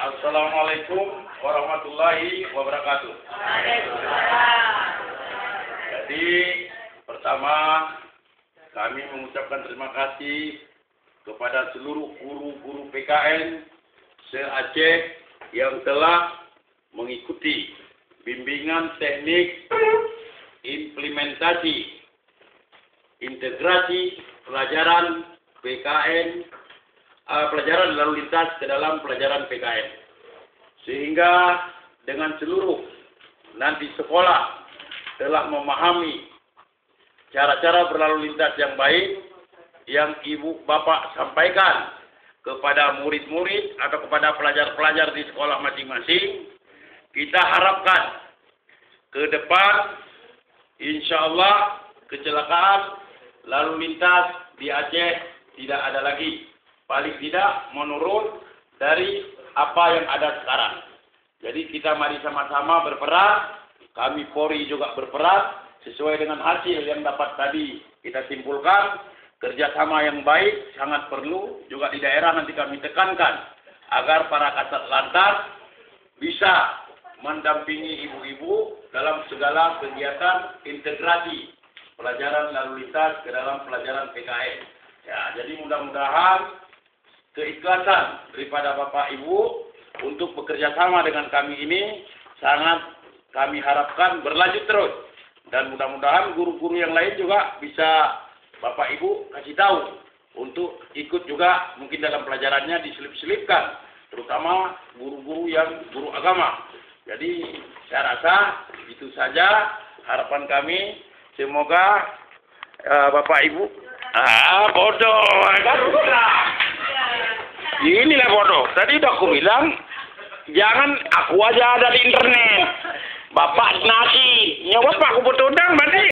Assalamualaikum warahmatullahi wabarakatuh. Jadi pertama kami mengucapkan terima kasih kepada seluruh guru-guru PKN se-Aceh yang telah mengikuti bimbingan teknik implementasi integrasi pelajaran PKN, pelajaran lalu lintas ke dalam pelajaran PKN, sehingga dengan seluruh nanti sekolah telah memahami cara-cara berlalu lintas yang baik yang ibu bapak sampaikan kepada murid-murid atau kepada pelajar-pelajar di sekolah masing-masing. Kita harapkan ke depan insya Allah kecelakaan lalu lintas di Aceh tidak ada lagi, paling tidak menurun dari apa yang ada sekarang. Jadi kita mari sama-sama berperan, kami Polri juga berperan sesuai dengan hasil yang dapat tadi kita simpulkan. Kerjasama yang baik sangat perlu juga di daerah, nanti kami tekankan agar para kasat lantas bisa mendampingi ibu-ibu dalam segala kegiatan integrasi pelajaran lalu lintas ke dalam pelajaran PKN. Ya, jadi mudah-mudahan keikhlasan daripada Bapak Ibu untuk bekerja sama dengan kami ini sangat kami harapkan berlanjut terus. Dan mudah-mudahan guru-guru yang lain juga bisa Bapak Ibu kasih tahu untuk ikut juga mungkin dalam pelajarannya diselip-selipkan, terutama guru-guru yang guru agama. Jadi saya rasa itu saja harapan kami. Semoga Bapak Ibu bodoh kan? Inilah bodoh. Tadi udah aku bilang jangan aku aja ada di internet. Bapak nasi, nyawa Pak aku butuh udang berarti.